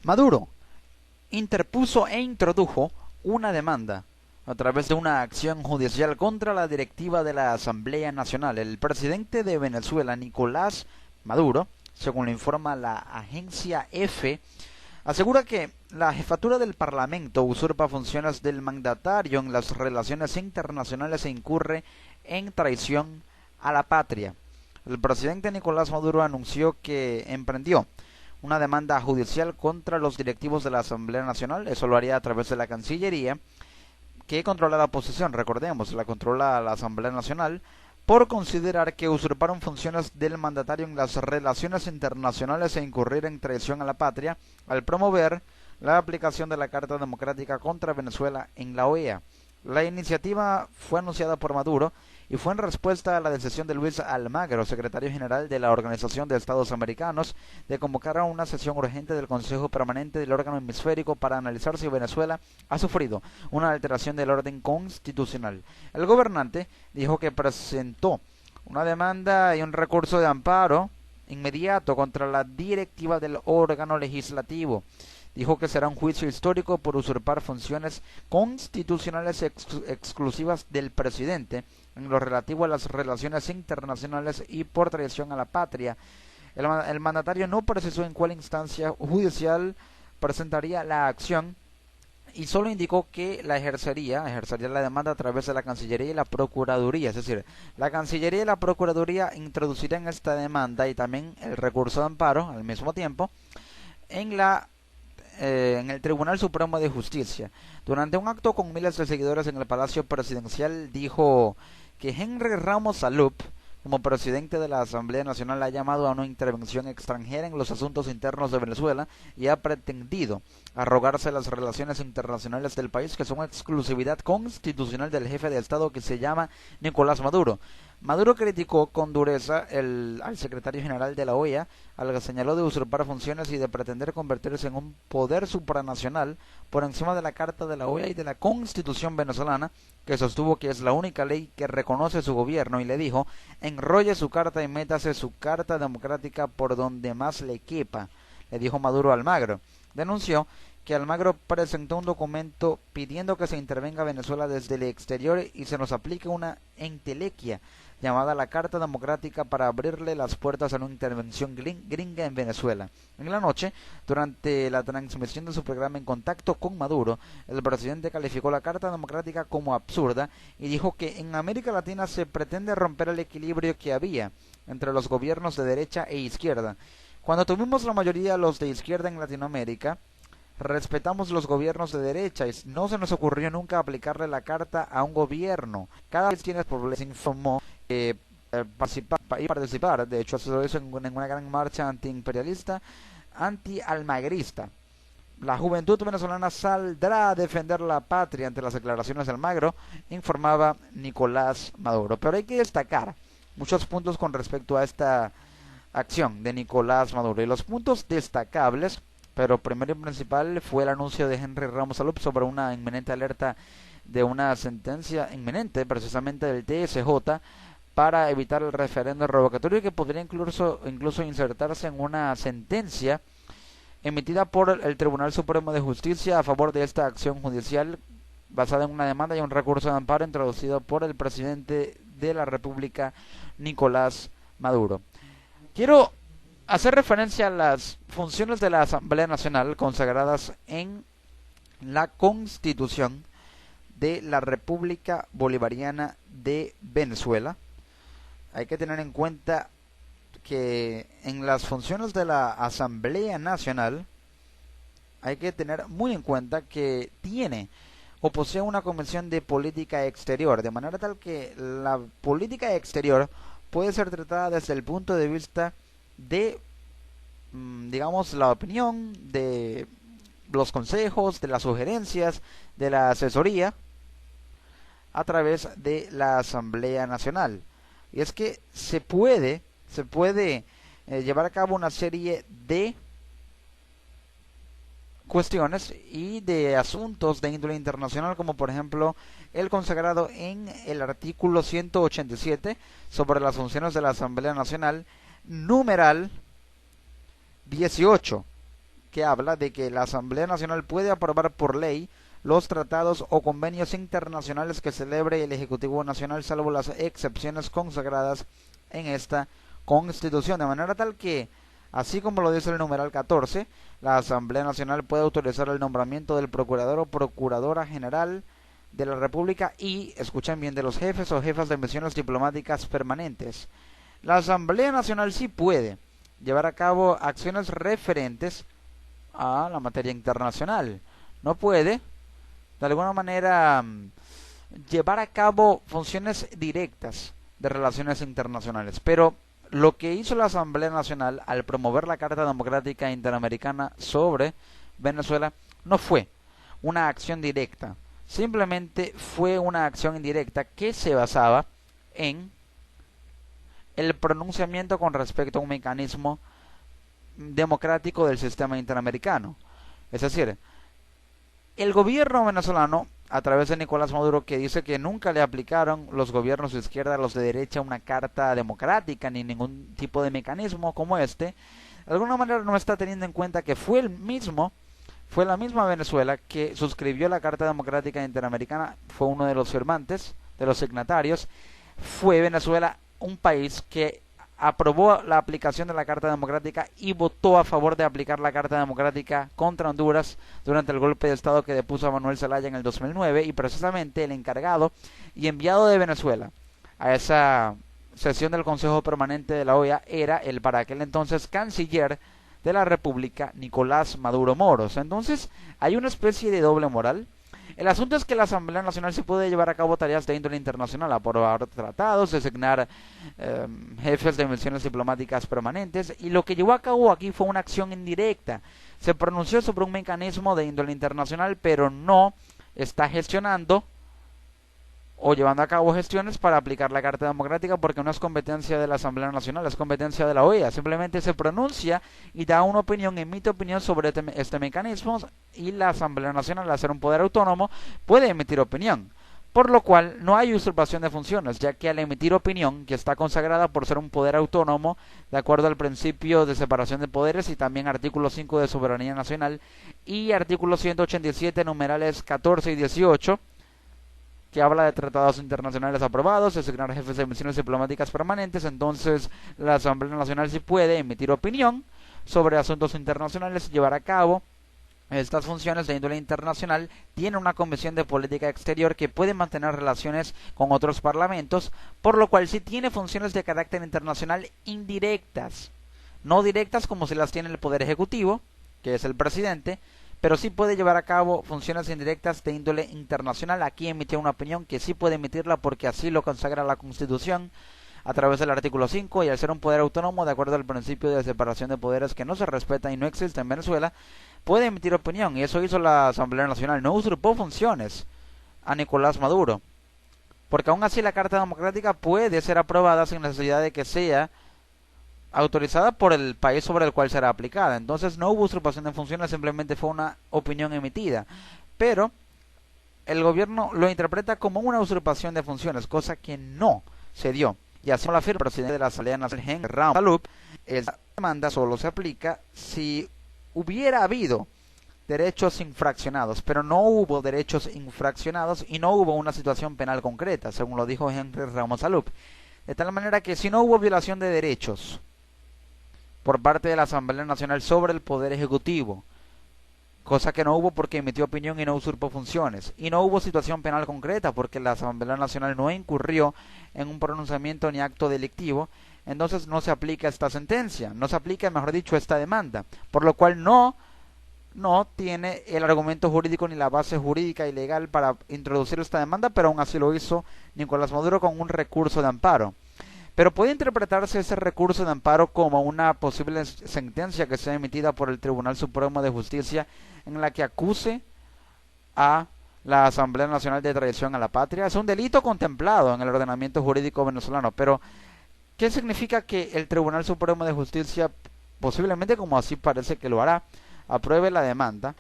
Maduro interpuso e introdujo una demanda a través de una acción judicial contra la directiva de la Asamblea Nacional. El presidente de Venezuela, Nicolás Maduro, según lo informa la agencia EFE, asegura que la jefatura del Parlamento usurpa funciones del mandatario en las relaciones internacionales e incurre en traición a la patria. El presidente Nicolás Maduro anunció que emprendió una demanda judicial contra los directivos de la Asamblea Nacional. Eso lo haría a través de la Cancillería, que controla la oposición, recordemos, la controla la Asamblea Nacional, por considerar que usurparon funciones del mandatario en las relaciones internacionales e incurrir en traición a la patria al promover la aplicación de la Carta Democrática contra Venezuela en la OEA. La iniciativa fue anunciada por Maduro y fue en respuesta a la decisión de Luis Almagro, secretario general de la Organización de Estados Americanos, de convocar a una sesión urgente del Consejo Permanente del órgano hemisférico para analizar si Venezuela ha sufrido una alteración del orden constitucional. El gobernante dijo que presentó una demanda y un recurso de amparo inmediato contra la directiva del órgano legislativo. Dijo que será un juicio histórico por usurpar funciones constitucionales exclusivas del presidente en lo relativo a las relaciones internacionales y por traición a la patria. El mandatario no precisó en cuál instancia judicial presentaría la acción y solo indicó que ejercería la demanda a través de la Cancillería y la Procuraduría. Es decir, la Cancillería y la Procuraduría introducirían esta demanda y también el recurso de amparo al mismo tiempo en el Tribunal Supremo de Justicia. Durante un acto con miles de seguidores en el Palacio Presidencial, dijo que Henry Ramos Alup, como presidente de la Asamblea Nacional, ha llamado a una intervención extranjera en los asuntos internos de Venezuela y ha pretendido arrogarse las relaciones internacionales del país, que son exclusividad constitucional del jefe de Estado, que se llama Nicolás Maduro. Maduro criticó con dureza al secretario general de la OEA, al que señaló de usurpar funciones y de pretender convertirse en un poder supranacional por encima de la Carta de la OEA y de la Constitución venezolana, que sostuvo que es la única ley que reconoce su gobierno, y le dijo: enrolle su carta y métase su Carta Democrática por donde más le quepa, le dijo Maduro a Almagro. Denunció que Almagro presentó un documento pidiendo que se intervenga a Venezuela desde el exterior y se nos aplique una entelequia llamada la Carta Democrática para abrirle las puertas a una intervención gringa en Venezuela. En la noche, durante la transmisión de su programa En Contacto con Maduro, el presidente calificó la Carta Democrática como absurda y dijo que en América Latina se pretende romper el equilibrio que había entre los gobiernos de derecha e izquierda. Cuando tuvimos la mayoría los de izquierda en Latinoamérica, respetamos los gobiernos de derecha y no se nos ocurrió nunca aplicarle la carta a un gobierno. Cada vez tiene problemas, informó participar, de hecho eso hizo en una gran marcha antiimperialista, anti-almagrista. La juventud venezolana saldrá a defender la patria ante las declaraciones de Almagro, informaba Nicolás Maduro. Pero hay que destacar muchos puntos con respecto a esta acción de Nicolás Maduro, y los puntos destacables, pero primero y principal, fue el anuncio de Henry Ramos Alup sobre una inminente alerta de una sentencia inminente, precisamente del TSJ, para evitar el referendo revocatorio, que podría incluso insertarse en una sentencia emitida por el Tribunal Supremo de Justicia a favor de esta acción judicial basada en una demanda y un recurso de amparo introducido por el presidente de la República, Nicolás Maduro. Quiero hacer referencia a las funciones de la Asamblea Nacional consagradas en la Constitución de la República Bolivariana de Venezuela. Hay que tener en cuenta que en las funciones de la Asamblea Nacional hay que tener muy en cuenta que tiene o posee una Comisión de Política Exterior, de manera tal que la política exterior puede ser tratada desde el punto de vista de, digamos, la opinión, de los consejos, de las sugerencias, de la asesoría a través de la Asamblea Nacional. Y es que se puede llevar a cabo una serie de cuestiones y de asuntos de índole internacional, como por ejemplo el consagrado en el artículo 187 sobre las funciones de la Asamblea Nacional, numeral 18, que habla de que la Asamblea Nacional puede aprobar por ley los tratados o convenios internacionales que celebre el Ejecutivo Nacional, salvo las excepciones consagradas en esta Constitución, de manera tal que, así como lo dice el numeral 14, la Asamblea Nacional puede autorizar el nombramiento del Procurador o Procuradora General de la República y, escuchen bien, de los jefes o jefas de misiones diplomáticas permanentes. La Asamblea Nacional sí puede llevar a cabo acciones referentes a la materia internacional. No puede, de alguna manera, llevar a cabo funciones directas de relaciones internacionales. Pero lo que hizo la Asamblea Nacional al promover la Carta Democrática Interamericana sobre Venezuela no fue una acción directa, simplemente fue una acción indirecta que se basaba en el pronunciamiento con respecto a un mecanismo democrático del sistema interamericano. Es decir, el gobierno venezolano, a través de Nicolás Maduro, que dice que nunca le aplicaron los gobiernos de izquierda a los de derecha una carta democrática ni ningún tipo de mecanismo como este, de alguna manera no está teniendo en cuenta que fue la misma Venezuela que suscribió la Carta Democrática Interamericana, fue uno de los firmantes, de los signatarios. Fue Venezuela un país que aprobó la aplicación de la Carta Democrática y votó a favor de aplicar la Carta Democrática contra Honduras durante el golpe de Estado que depuso a Manuel Zelaya en el 2009, y precisamente el encargado y enviado de Venezuela a esa sesión del Consejo Permanente de la OEA era el para aquel entonces canciller de la República, Nicolás Maduro Moros. Entonces hay una especie de doble moral. El asunto es que la Asamblea Nacional sí puede llevar a cabo tareas de índole internacional, aprobar tratados, designar jefes de misiones diplomáticas permanentes, y lo que llevó a cabo aquí fue una acción indirecta. Se pronunció sobre un mecanismo de índole internacional, pero no está gestionando o llevando a cabo gestiones para aplicar la Carta Democrática, porque no es competencia de la Asamblea Nacional, es competencia de la OEA. Simplemente se pronuncia y da una opinión, emite opinión sobre este mecanismo, y la Asamblea Nacional, al ser un poder autónomo, puede emitir opinión. Por lo cual no hay usurpación de funciones, ya que al emitir opinión, que está consagrada por ser un poder autónomo, de acuerdo al principio de separación de poderes y también artículo 5 de soberanía nacional y artículo 187 numerales 14 y 18, que habla de tratados internacionales aprobados, designar jefes de misiones diplomáticas permanentes, entonces la Asamblea Nacional sí puede emitir opinión sobre asuntos internacionales y llevar a cabo estas funciones de índole internacional. Tiene una comisión de política exterior que puede mantener relaciones con otros parlamentos, por lo cual sí tiene funciones de carácter internacional indirectas, no directas como se las tiene el Poder Ejecutivo, que es el presidente, pero sí puede llevar a cabo funciones indirectas de índole internacional. Aquí emitió una opinión que sí puede emitirla porque así lo consagra la Constitución a través del artículo 5, y al ser un poder autónomo, de acuerdo al principio de separación de poderes que no se respeta y no existe en Venezuela, puede emitir opinión, y eso hizo la Asamblea Nacional. No usurpó funciones a Nicolás Maduro, porque aún así la Carta Democrática puede ser aprobada sin necesidad de que sea autorizada por el país sobre el cual será aplicada. Entonces no hubo usurpación de funciones, simplemente fue una opinión emitida. Pero el gobierno lo interpreta como una usurpación de funciones, cosa que no se dio. Y así lo afirma el presidente de la Asamblea Nacional, Henry Ramos Salud. Esta demanda solo se aplica si hubiera habido derechos infraccionados, pero no hubo derechos infraccionados y no hubo una situación penal concreta, según lo dijo Henry Ramos Salud. De tal manera que si no hubo violación de derechos por parte de la Asamblea Nacional sobre el Poder Ejecutivo, cosa que no hubo porque emitió opinión y no usurpó funciones, y no hubo situación penal concreta porque la Asamblea Nacional no incurrió en un pronunciamiento ni acto delictivo, entonces no se aplica esta sentencia, no se aplica, mejor dicho, esta demanda, por lo cual no tiene el argumento jurídico ni la base jurídica y legal para introducir esta demanda, pero aún así lo hizo Nicolás Maduro con un recurso de amparo. Pero puede interpretarse ese recurso de amparo como una posible sentencia que sea emitida por el Tribunal Supremo de Justicia en la que acuse a la Asamblea Nacional de traición a la patria. Es un delito contemplado en el ordenamiento jurídico venezolano, pero ¿qué significa que el Tribunal Supremo de Justicia, posiblemente, como así parece que lo hará, apruebe la demanda,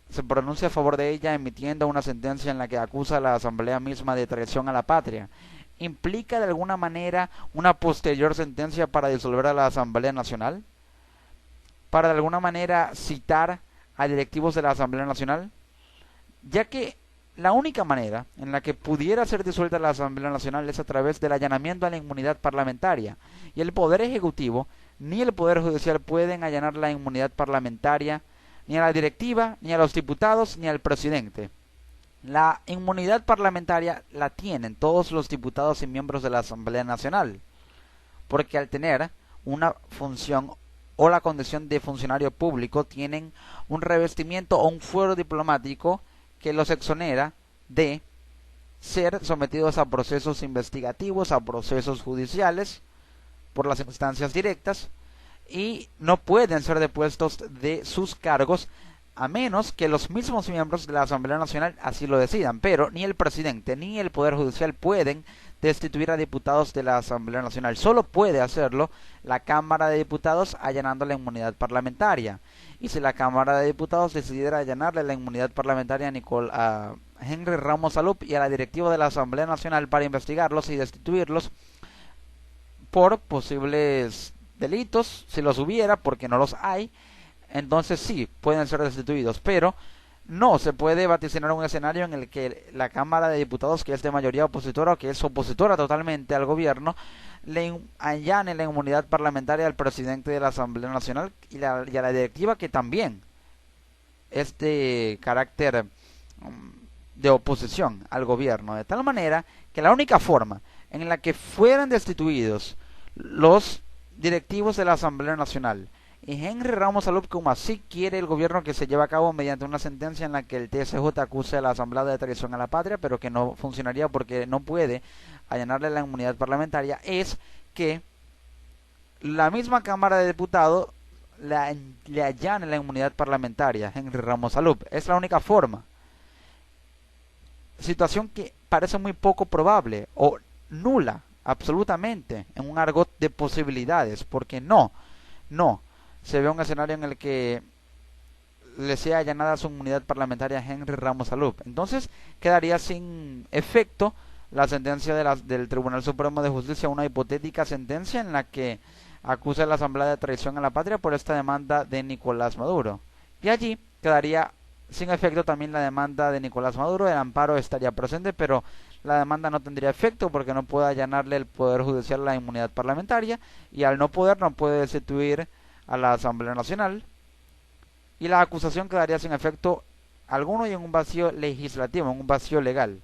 se pronuncia a favor de ella emitiendo una sentencia en la que acusa a la Asamblea misma de traición a la patria? ¿Implica de alguna manera una posterior sentencia para disolver a la Asamblea Nacional? para de alguna manera citar a directivos de la Asamblea Nacional, ya que la única manera en la que pudiera ser disuelta la Asamblea Nacional es a través del allanamiento a la inmunidad parlamentaria, y el Poder Ejecutivo ni el Poder Judicial pueden allanar la inmunidad parlamentaria ni a la directiva, ni a los diputados, ni al presidente. La inmunidad parlamentaria la tienen todos los diputados y miembros de la Asamblea Nacional, porque al tener una función o la condición de funcionario público tienen un revestimiento o un fuero diplomático que los exonera de ser sometidos a procesos investigativos, a procesos judiciales por las instancias directas, y no pueden ser depuestos de sus cargos a menos que los mismos miembros de la Asamblea Nacional así lo decidan. Pero ni el presidente ni el Poder Judicial pueden destituir a diputados de la Asamblea Nacional. Solo puede hacerlo la Cámara de Diputados allanando la inmunidad parlamentaria. Y si la Cámara de Diputados decidiera allanarle la inmunidad parlamentaria a Henry Ramos Alup y a la directiva de la Asamblea Nacional para investigarlos y destituirlos por posibles delitos, si los hubiera, porque no los hay, entonces sí, pueden ser destituidos, pero no se puede vaticinar un escenario en el que la Cámara de Diputados, que es de mayoría opositora o que es opositora totalmente al gobierno, le allane la inmunidad parlamentaria al presidente de la Asamblea Nacional y a la directiva, que también es de carácter de oposición al gobierno, de tal manera que la única forma en la que fueran destituidos los directivos de la Asamblea Nacional y Henry Ramos Alup, como así quiere el gobierno que se lleve a cabo mediante una sentencia en la que el TSJ acuse a la Asamblea de traición a la patria, pero que no funcionaría porque no puede allanarle la inmunidad parlamentaria, es que la misma Cámara de Diputados le allane la inmunidad parlamentaria a Henry Ramos Alup. Es la única forma. Situación que parece muy poco probable o nula absolutamente en un argot de posibilidades, porque no se ve un escenario en el que le sea allanada su inmunidad parlamentaria a Henry Ramos Alup. Entonces quedaría sin efecto la sentencia del Tribunal Supremo de Justicia, una hipotética sentencia en la que acusa a la Asamblea de traición a la patria por esta demanda de Nicolás Maduro. Y allí quedaría sin efecto también la demanda de Nicolás Maduro. El amparo estaría presente, pero la demanda no tendría efecto porque no puede allanarle el Poder Judicial la inmunidad parlamentaria, y al no poder, no puede destituir a la Asamblea Nacional, y la acusación quedaría sin efecto alguno y en un vacío legislativo, en un vacío legal,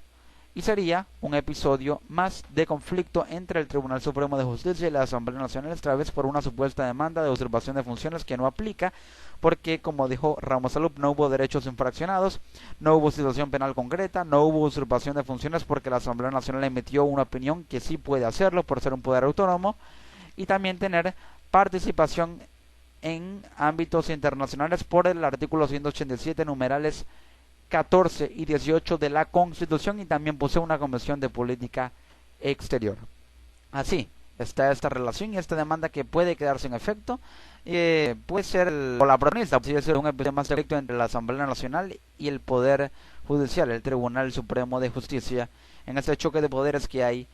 y sería un episodio más de conflicto entre el Tribunal Supremo de Justicia y la Asamblea Nacional, esta vez por una supuesta demanda de usurpación de funciones que no aplica, porque, como dijo Ramos Alup, no hubo derechos infraccionados, no hubo situación penal concreta, no hubo usurpación de funciones porque la Asamblea Nacional emitió una opinión que sí puede hacerlo por ser un poder autónomo, y también tener participación en ámbitos internacionales por el artículo 187, numerales 14 y 18 de la Constitución, y también posee una Comisión de Política Exterior. Así está esta relación y esta demanda que puede quedar sin efecto. Puede ser o la protagonista, puede ser un episodio más directo entre la Asamblea Nacional y el Poder Judicial, el Tribunal Supremo de Justicia, en este choque de poderes que hay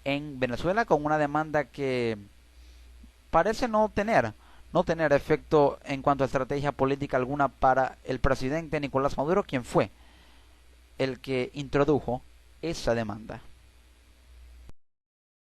en Venezuela, con una demanda que parece no tener efecto en cuanto a estrategia política alguna para el presidente Nicolás Maduro, quien fue el que introdujo esa demanda.